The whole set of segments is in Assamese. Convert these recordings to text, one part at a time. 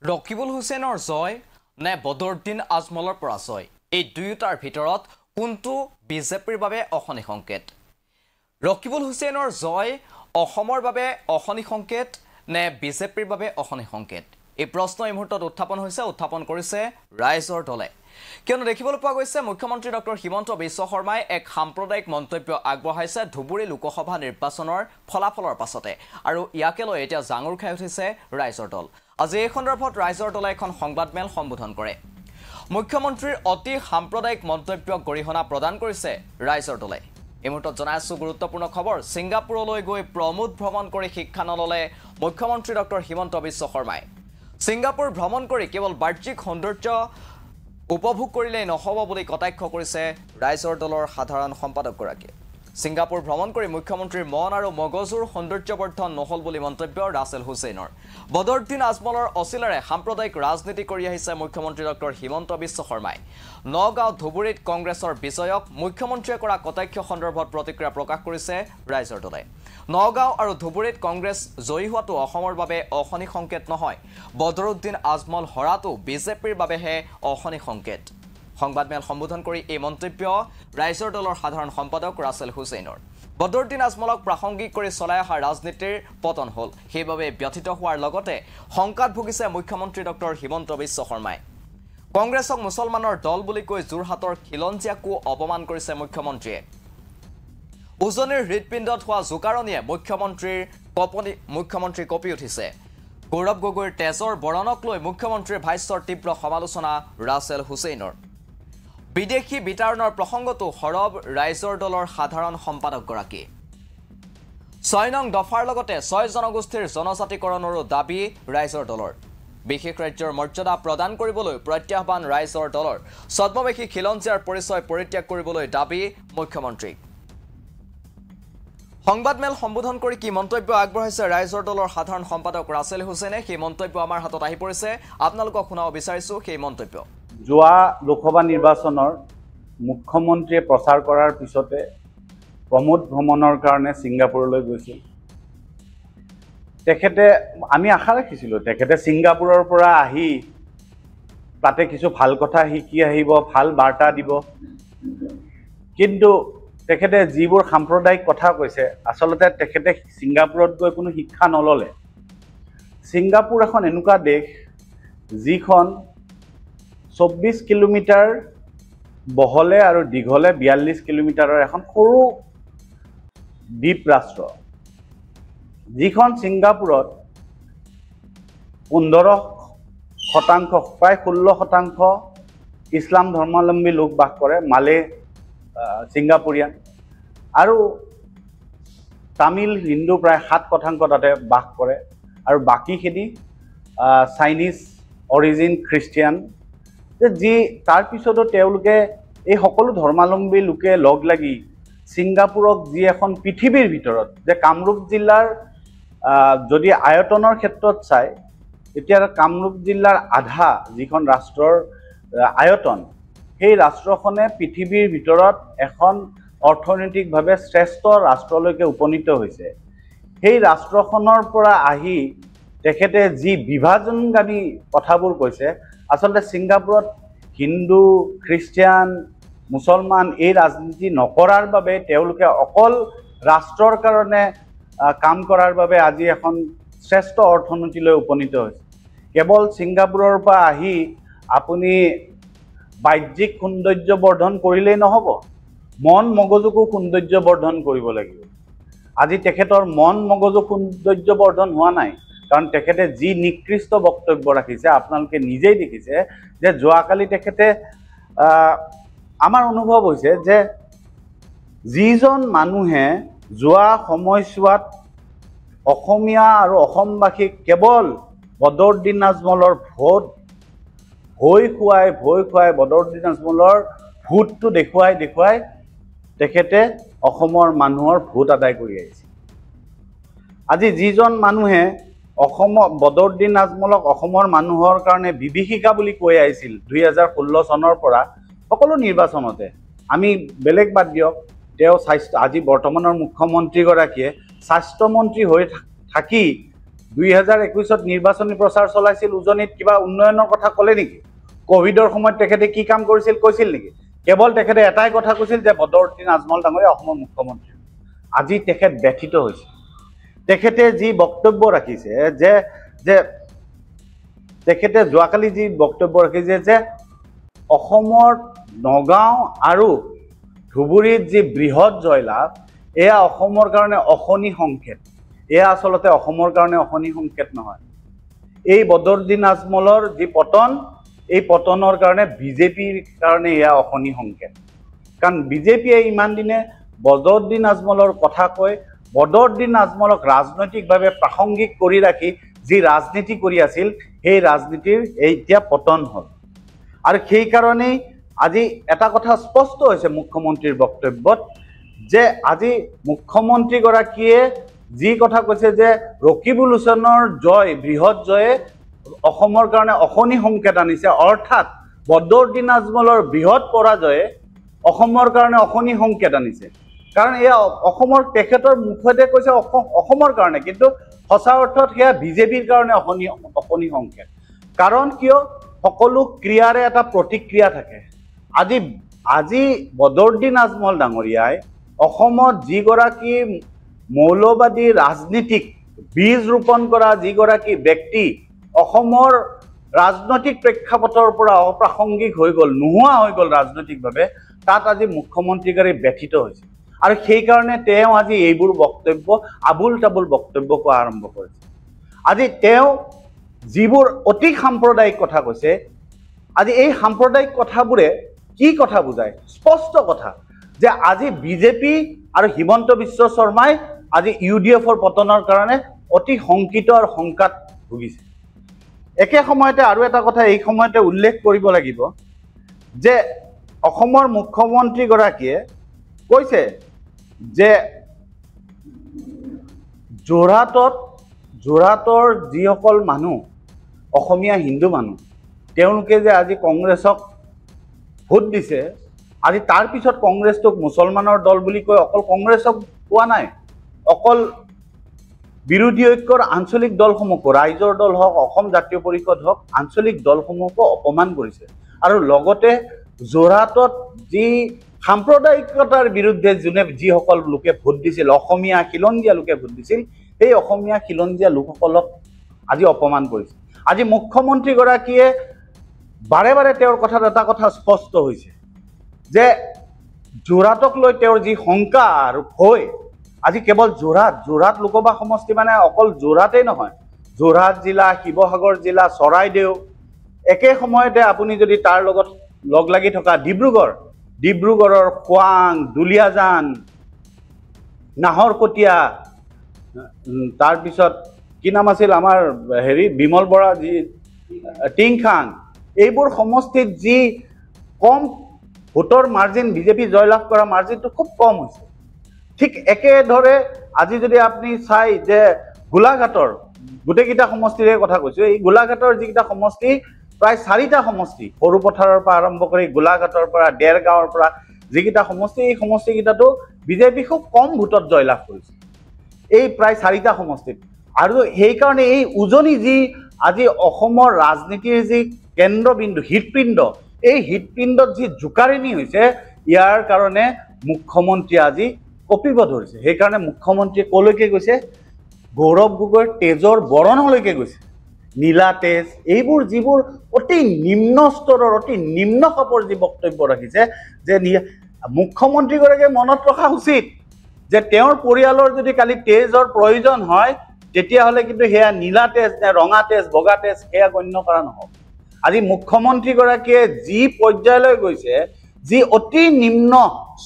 ৰকিবুল হুছেইনৰ জয় নে বদৰুদ্দিন আজমলৰ পৰাজয় এই দুয়োটাৰ ভিতৰত কোনটো বিজেপিৰ বাবে অশনি সংকেত ৰকিবুল হুছেইনৰ জয় অসমৰ বাবে অশনি সংকেত নে বিজেপিৰ বাবে অশনি সংকেত এই প্ৰশ্ন এই মুহূৰ্তত উত্থাপন কৰিছে ৰাইজৰ দলে কিয়নো দেখিবলৈ পোৱা গৈছে মুখ্যমন্ত্ৰী ডক্টৰ হিমন্ত বিশ্ব শৰ্মাই এক সাম্প্ৰদায়িক মন্তব্য আগবঢ়াইছে ধুবুৰী লোকসভা নিৰ্বাচনৰ ফলাফলৰ পাছতে আৰু ইয়াকে লৈ এতিয়া জাঙুৰ খাই উঠিছে ৰাইজৰ দল আজি এই সন্দৰ্ভত ৰাইজৰ দলে এখন সংবাদমেল সম্বোধন কৰে মুখ্যমন্ত্ৰীৰ অতি সাম্প্ৰদায়িক মন্তব্যক গৰিহণা প্ৰদান কৰিছে ৰাইজৰ দলে এই মুহূৰ্তত জনাই আছো গুৰুত্বপূৰ্ণ খবৰ ছিংগাপুৰলৈ গৈ প্ৰমোদ ভ্ৰমণ কৰি শিক্ষা নললে মুখ্যমন্ত্ৰী ডক্টৰ হিমন্ত বিশ্ব শৰ্মাই ছিংগাপুৰ ভ্ৰমণ কৰি কেৱল বাহ্যিক সৌন্দৰ্য উপভোগ কৰিলেই নহব বুলি কটাক্ষ কৰিছে ৰাইজৰ দলৰ সাধাৰণ সম্পাদকগৰাকীয়ে ছিংগাপুৰ ভ্ৰমণ কৰি মুখ্যমন্ত্ৰীৰ মন আৰু মগজুৰ সৌন্দৰ্যবৰ্ধন নহল বুলি মন্তব্য ৰাছেল হুছেইনৰ বদৰুদ্দিন আজমলৰ অচিলাৰে সাম্প্ৰদায়িক ৰাজনীতি কৰি আহিছে মুখ্যমন্ত্ৰী ডক্টৰ হিমন্ত বিশ্ব শৰ্মাই নগাঁও ধুবুৰীত কংগ্ৰেছৰ বিজয়ক মুখ্যমন্ত্ৰীয়ে কৰা কটাক্ষ সন্দৰ্ভত প্ৰতিক্ৰিয়া প্ৰকাশ কৰিছে ৰাইজৰ দলে নগাঁও আৰু ধুবুৰীত কংগ্ৰেছ জয়ী হোৱাটো অসমৰ বাবে অশনি সংকেত নহয় বদৰুদ্দিন আজমল হৰাটো বিজেপিৰ বাবেহে অশনি সংকেত সংবাদমেল সম্বোধন কৰি এই মন্তব্য ৰাইজৰ দলৰ সাধাৰণ সম্পাদক ৰাছেল হুছেইনৰ বদৰুদ্দিন আজমলক প্ৰাসংগিক কৰি চলাই অহা ৰাজনীতিৰ পতন হ'ল সেইবাবে ব্যথিত হোৱাৰ লগতে শংকাত ভুগিছে মুখ্যমন্ত্ৰী ডক্টৰ হিমন্ত বিশ্ব শৰ্মাই কংগ্ৰেছক মুছলমানৰ দল বুলি কৈ যোৰহাটৰ খিলঞ্জীয়াকো অপমান কৰিছে মুখ্যমন্ত্ৰীয়ে উজনিৰ হৃদপিণ্ডত হোৱা জোকাৰণিয়ে মুখ্যমন্ত্ৰী কঁপি উঠিছে গৌৰৱ গগৈৰ তেজৰ বৰণক লৈ মুখ্যমন্ত্ৰীৰ ভাষ্যৰ তীব্ৰ সমালোচনা ৰাছেল হুছেইনৰ বিদেশী বিতাৰণৰ প্ৰসংগটো সৰব ৰাইজৰ দলৰ সাধাৰণ সম্পাদকগৰাকী 6 নং দফাৰ লগতে 6 জনগোষ্ঠীৰ জনজাতিকৰণৰো দাবী ৰাইজৰ দলৰ বিশেষ ৰাজ্যৰ মৰ্যাদা প্ৰদান কৰিবলৈ প্ৰত্যাহ্বান ৰাইজৰ দলৰ ছদ্মবেশী খিলঞ্জীয়াৰ পৰিচয় পৰিত্যাগ কৰিবলৈ দাবী মুখ্যমন্ত্ৰী সংবাদমেল সম্বোধন কৰি কি মন্তব্য আগবঢ়াইছে ৰাইজৰ দলৰ সাধাৰণ সম্পাদক ৰাছেল হুছেইনে সেই মন্তব্য আমাৰ হাতত আহি পৰিছে আপোনালোকক শুনাব বিচাৰিছো সেই মন্তব্য যোৱা লোকসভা নিৰ্বাচনৰ মুখ্যমন্ত্ৰীয়ে প্ৰচাৰ কৰাৰ পিছতে প্ৰমোদ ভ্ৰমণৰ কাৰণে ছিংগাপুৰলৈ গৈছিল তেখেতে আমি আশা ৰাখিছিলোঁ তেখেতে ছিংগাপুৰৰ পৰা আহি তাতে কিছু ভাল কথা শিকি আহিব ভাল বাৰ্তা দিব কিন্তু তেখেতে যিবোৰ সাম্প্ৰদায়িক কথা কৈছে আচলতে তেখেতে ছিংগাপুৰত গৈ কোনো শিক্ষা নললে ছিংগাপুৰ এখন এনেকুৱা দেশ যিখন 24 কিলোমিটাৰ বহলে আৰু দীঘলে 42 কিলোমিটাৰৰ এখন সৰু দ্বীপ ৰাষ্ট্ৰ যিখন ছিংগাপুৰত 15% প্ৰায় 16% ইছলাম ধৰ্মাৱলম্বী লোক বাস কৰে মালে ছিংগাপুৰিয়ান আৰু তামিল হিন্দু প্ৰায় 7% তাতে বাস কৰে আৰু বাকীখিনি চাইনিজ অৰিজিন খ্ৰীষ্টিয়ান যি তাৰ পিছতো তেওঁলোকে এই সকলো ধৰ্মাৱলম্বী লোকে লগ লাগি ছিংগাপুৰক যি এখন পৃথিৱীৰ ভিতৰত যে কামৰূপ জিলাৰ যদি আয়তনৰ ক্ষেত্ৰত চাই এতিয়া কামৰূপ জিলাৰ আধা যিখন ৰাষ্ট্ৰৰ আয়তন সেই ৰাষ্ট্ৰখনে পৃথিৱীৰ ভিতৰত এখন অৰ্থনৈতিকভাৱে শ্ৰেষ্ঠ ৰাষ্ট্ৰলৈকে উপনীত হৈছে সেই ৰাষ্ট্ৰখনৰ পৰা আহি তেখেতে যি বিভাজনগামী কথাবোৰ কৈছে আচলতে ছিংগাপুৰত হিন্দু খ্ৰীষ্টিয়ান মুছলমান এই ৰাজনীতি নকৰাৰ বাবে তেওঁলোকে অকল ৰাষ্ট্ৰৰ কাৰণে কাম কৰাৰ বাবে আজি এখন শ্ৰেষ্ঠ অৰ্থনীতিলৈ উপনীত হৈছে কেৱল ছিংগাপুৰৰ পৰা আহি আপুনি বাহ্যিক সৌন্দৰ্য বৰ্ধন কৰিলেই নহব মন মগজুকো সৌন্দৰ্য বৰ্ধন কৰিব লাগিব আজি তেখেতৰ মন মগজু সৌন্দৰ্য বৰ্ধন হোৱা নাই কাৰণ তেখেতে যি নিকৃষ্ট বক্তব্য ৰাখিছে আপোনালোকে নিজেই দেখিছে যে যোৱাকালি তেখেতে আমাৰ অনুভৱ হৈছে যে যিজন মানুহে যোৱা সময়ছোৱাত অসমীয়া আৰু অসমবাসীক কেৱল বদৰুদ্দিন আজমলৰ ভোট ভয় খুৱাই বদৰুদ্দিন আজমলৰ ভোটটো দেখুৱাই তেখেতে অসমৰ মানুহৰ ভোট আদায় কৰি আহিছে আজি যিজন মানুহে বদৰুদ্দিন আজমলক অসমৰ মানুহৰ কাৰণে বিভীষিকা বুলি কৈ আহিছিল 2016 চনৰ পৰা সকলো নিৰ্বাচনতে আমি বেলেগ বাদ দিয়ক তেওঁ স্বাস্থ্য আজি বৰ্তমানৰ মুখ্যমন্ত্ৰীগৰাকীয়ে স্বাস্থ্যমন্ত্ৰী হৈ থাকি 2021 নিৰ্বাচনী প্ৰচাৰ চলাইছিল উজনিত কিবা উন্নয়নৰ কথা ক'লে নেকি কোভিডৰ সময়ত তেখেতে কি কাম কৰিছিল কৈছিল নেকি কেৱল তেখেতে এটাই কথা কৈছিল যে বদৰুদ্দিন আজমল ডাঙৰীয়া অসমৰ মুখ্যমন্ত্ৰী আজি তেখেত ব্যথিত হৈছে তেখেতে যি বক্তব্য ৰাখিছে যে যে তেখেতে যোৱাকালি যি বক্তব্য ৰাখিছে যে অসমৰ নগাঁও আৰু ধুবুৰীত যি বৃহৎ জয়লাভ এয়া অসমৰ কাৰণে অশনি সংকেত এয়া আচলতে অসমৰ কাৰণে অশনি সংকেত নহয় এই বদৰুদ্দিন আজমলৰ যি পতন এই পতনৰ কাৰণে বিজেপিৰ কাৰণে এয়া অশনি সংকেত কাৰণ বিজেপিয়ে ইমান দিনে বদৰুদ্দিন আজমলৰ কথা কয় বদৰুদ্দিন আজমলক ৰাজনৈতিকভাৱে প্ৰাসংগিক কৰি ৰাখি যি ৰাজনীতি কৰি আছিল সেই ৰাজনীতিৰ এতিয়া পতন হ'ল আৰু সেই কাৰণেই আজি এটা কথা স্পষ্ট হৈছে মুখ্যমন্ত্ৰীৰ বক্তব্যত যে আজি মুখ্যমন্ত্ৰীগৰাকীয়ে যি কথা কৈছে যে ৰকিবুল হুছেইনৰ জয় বৃহৎ জয়ে অসমৰ কাৰণে অশনি সংকেত আনিছে অৰ্থাৎ বদৰুদ্দিন আজমলৰ বৃহৎ পৰাজয়ে অসমৰ কাৰণে অশনি সংকেত আনিছে কাৰণ এয়া অসমৰ তেখেতৰ মুখতে কৈছে অসমৰ কাৰণে কিন্তু সঁচা অৰ্থত সেয়া বিজেপিৰ কাৰণে অশনি সংকেত কাৰণ কিয় সকলো ক্ৰিয়াৰে এটা প্ৰতিক্ৰিয়া থাকে আজি আজি বদৰুদ্দিন আজমল ডাঙৰীয়াই অসমত যিগৰাকী মৌলবাদী ৰাজনীতিক বীজ ৰোপণ কৰা যিগৰাকী ব্যক্তি অসমৰ ৰাজনৈতিক প্ৰেক্ষাপটৰ পৰা অপ্ৰাসংগিক হৈ গ'ল নোহোৱা হৈ গ'ল ৰাজনৈতিকভাৱে তাত আজি মুখ্যমন্ত্ৰীগৰাকী ব্যথিত হৈছে আৰু সেইকাৰণে তেওঁ আজি এইবোৰ বক্তব্য আবুল তাবুল বক্তব্য কোৱা আৰম্ভ কৰিছে আজি তেওঁ যিবোৰ অতি সাম্প্ৰদায়িক কথা কৈছে আজি এই সাম্প্ৰদায়িক কথাবোৰে কি কথা বুজায় স্পষ্ট কথা যে আজি বিজেপি আৰু হিমন্ত বিশ্ব শৰ্মাই আজি UDFৰ পতনৰ কাৰণে অতি শংকিত আৰু শংকাত ভুগিছে একে সময়তে আৰু এটা কথা এই সময়তে উল্লেখ কৰিব লাগিব যে অসমৰ মুখ্যমন্ত্ৰীগৰাকীয়ে কৈছে যে যোৰহাটৰ যিসকল মানুহ অসমীয়া হিন্দু মানুহ তেওঁলোকে যে আজি কংগ্ৰেছক ভোট দিছে আজি তাৰ পিছত কংগ্ৰেছটোক মুছলমানৰ দল বুলি কৈ অকল কংগ্ৰেছক কোৱা নাই অকল বিৰোধী ঐক্যৰ আঞ্চলিক দলসমূহকো ৰাইজৰ দল হওক অসম জাতীয় পৰিষদ হওক আঞ্চলিক দলসমূহকো অপমান কৰিছে আৰু লগতে যোৰহাটত যি সাম্প্ৰদায়িকতাৰ বিৰুদ্ধে যিসকল লোকে ভোট দিছিল অসমীয়া খিলঞ্জীয়া লোকে ভোট দিছিল সেই অসমীয়া খিলঞ্জীয়া লোকসকলক আজি অপমান কৰিছে আজি মুখ্যমন্ত্ৰীগৰাকীয়ে বাৰে বাৰে তেওঁৰ কথাত এটা কথা স্পষ্ট হৈছে যে যোৰহাটক লৈ তেওঁৰ যি শংকা আৰু ভয় আজি কেৱল যোৰহাট লোকসভা সমষ্টি মানে অকল যোৰহাটেই নহয় যোৰহাট জিলা শিৱসাগৰ জিলা চৰাইদেউ একে সময়তে আপুনি যদি তাৰ লগত লগ লাগি থকা ডিব্ৰুগড়ৰ খোৱাং দুলীয়াজান নাহৰকটীয়া তাৰপিছত কি নাম আছিল আমাৰ বিমল বৰা যি টিংখাং এইবোৰ সমষ্টিত যি কম ভোটৰ মাৰ্জিন বিজেপি জয়লাভ কৰা মাৰ্জিনটো খুব কম হৈছে ঠিক একেদৰে আজি যদি আপুনি চাই যে গোলাঘাটৰ গোটেইকেইটা সমষ্টিৰে কথা কৈছোঁ এই গোলাঘাটৰ যিকেইটা সমষ্টি প্ৰায় 4টা সমষ্টি সৰুপথাৰৰ পৰা আৰম্ভ কৰি গোলাঘাটৰ পৰা ডেৰগাঁৱৰ পৰা যিকেইটা সমষ্টি এই সমষ্টিকেইটাতো বিজেপি খুব কম ভোটত জয়লাভ কৰিছে এই প্ৰায় 4টা সমষ্টিত আৰু সেইকাৰণে এই উজনি যি আজি অসমৰ ৰাজনীতিৰ যি কেন্দ্ৰবিন্দু হৃদপিণ্ড এই হৃদপিণ্ডত যি জোকাৰণি হৈছে ইয়াৰ কাৰণে মুখ্যমন্ত্ৰী আজি কঁপিব ধৰিছে সেইকাৰণে মুখ্যমন্ত্ৰীয়ে কলৈকে গৈছে গৌৰৱ গগৈৰ তেজৰ বৰণলৈকে গৈছে নীলা তেজ এইবোৰ যিবোৰ অতি নিম্ন স্তৰৰ অতি নিম্ন খাপৰ যি বক্তব্য ৰাখিছে যে মুখ্যমন্ত্ৰীগৰাকীয়ে মনত ৰখা উচিত যে তেওঁৰ পৰিয়ালৰ যদি কালি তেজৰ প্ৰয়োজন হয় তেতিয়াহ'লে কিন্তু সেয়া নীলা তেজ নে ৰঙা তেজ বগা তেজ সেয়া গণ্য কৰা নহ'ব আজি মুখ্যমন্ত্ৰীগৰাকীয়ে যি পৰ্যায়লৈ গৈছে যি অতি নিম্ন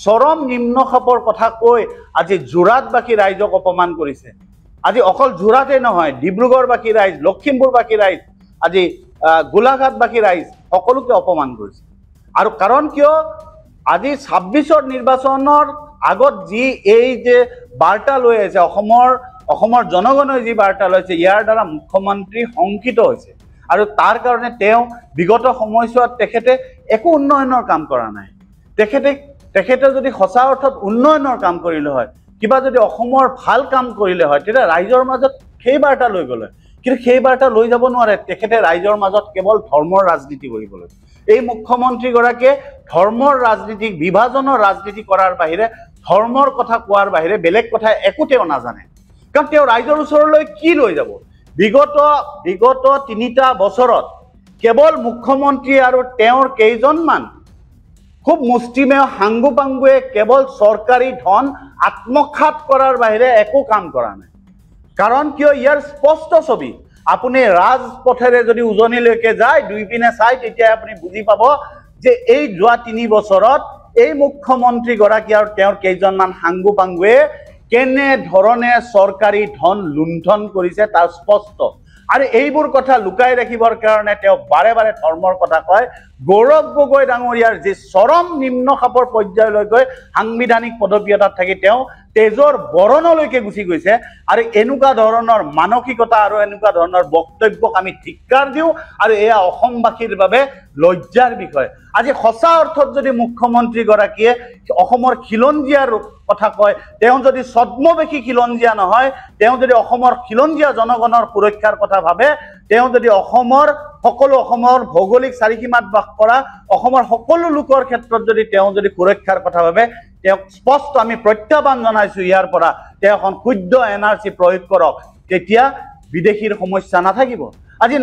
চৰম নিম্ন খাপৰ কথা কৈ আজি যোৰহাটবাসী ৰাইজক অপমান কৰিছে আজি অকল যোৰহাটেই নহয় ডিব্ৰুগড়বাসী ৰাইজ লখিমপুৰবাসী ৰাইজ আজি গোলাঘাটবাসী ৰাইজ সকলোকে অপমান কৰিছে আৰু কাৰণ কিয় আজি 26ৰ নিৰ্বাচনৰ আগত যি এই যে বাৰ্তা লৈ আছে অসমৰ জনগণে যি বাৰ্তা লৈছে ইয়াৰ দ্বাৰা মুখ্যমন্ত্ৰী শংকিত হৈছে আৰু তাৰ কাৰণে তেওঁ বিগত সময়ছোৱাত তেখেতে একো উন্নয়নৰ কাম কৰা নাই তেখেতে যদি সঁচা অৰ্থত উন্নয়নৰ কাম কৰিলে হয় কিবা যদি অসমৰ ভাল কাম কৰিলে হয় তেতিয়া ৰাইজৰ মাজত সেই বাৰ্তা লৈ গ'লে কিন্তু সেই বাৰ্তা লৈ যাব নোৱাৰে তেখেতে ৰাইজৰ মাজত কেৱল ধৰ্মৰ ৰাজনীতি কৰিবলৈ এই মুখ্যমন্ত্ৰীগৰাকীয়ে ধৰ্মৰ ৰাজনীতি বিভাজনৰ ৰাজনীতি কৰাৰ বাহিৰে ধৰ্মৰ কথা কোৱাৰ বাহিৰে বেলেগ কথা একো তেওঁ নাজানে কাৰণ তেওঁ ৰাইজৰ ওচৰলৈ কি লৈ যাব বিগত 3টা বছৰত কেৱল মুখ্যমন্ত্ৰী আৰু তেওঁৰ কেইজনমান খুব মুষ্টিমেয় হাংগু পাংগুৱে কেৱল চৰকাৰী ধন আত্মসাৎ কৰাৰ বাহিৰে একো কাম কৰা নাই কাৰণ কিয় ইয়াৰ স্পষ্ট ছবি আপুনি ৰাজপথেৰে যদি উজনিলৈকে যায় দুই পিনে চাই তেতিয়া আপুনি বুজি পাব যে এই যোৱা 3 বছৰত এই মুখ্যমন্ত্ৰী গৰাকী আৰু তেওঁৰ কেইজনমান হাংগু পাংগুৱে কেনে ধৰণে চৰকাৰী ধন লুণ্ঠন কৰিছে তাৰ স্পষ্ট আৰু এইবোৰ কথা লুকাই ৰাখিবৰ কাৰণে তেওঁ বাৰে বাৰে ধৰ্মৰ কথা কয় গৌৰৱ গগৈ ডাঙৰীয়াৰ যি চৰম নিম্ন খাপৰ পৰ্যায়লৈ গৈ সাংবিধানিক পদবী এটাত থাকি তেওঁ তেজৰ বৰণলৈকে গুচি গৈছে আৰু এনেকুৱা ধৰণৰ মানসিকতা আৰু এনেকুৱা ধৰণৰ বক্তব্যক আমি ধিক্কাৰ দিওঁ আৰু এয়া অসমবাসীৰ বাবে লজ্জাৰ বিষয় আজি সঁচা অৰ্থত যদি মুখ্যমন্ত্ৰী গৰাকীয়ে অসমৰ খিলঞ্জীয়াৰ কথা কয় তেওঁ যদি ছদ্মবেশী খিলঞ্জীয়া নহয় তেওঁ যদি অসমৰ খিলঞ্জীয়া জনগণৰ সুৰক্ষাৰ কথা ভাবে তেওঁ যদি অসমৰ ভৌগোলিক চাৰিসীমাত বাস কৰা অসমৰ সকলো লোকৰ ক্ষেত্ৰত যদি তেওঁ যদি সুৰক্ষাৰ কথা ভাবে তেওঁ স্পষ্ট আমি প্ৰত্যাহ্বান জনাইছো ইয়াৰ পৰা তেওঁ এখন শুদ্ধ NRC প্ৰয়োগ কৰক তেতিয়া বিদেশীৰ সমস্যা নাথাকিব আজি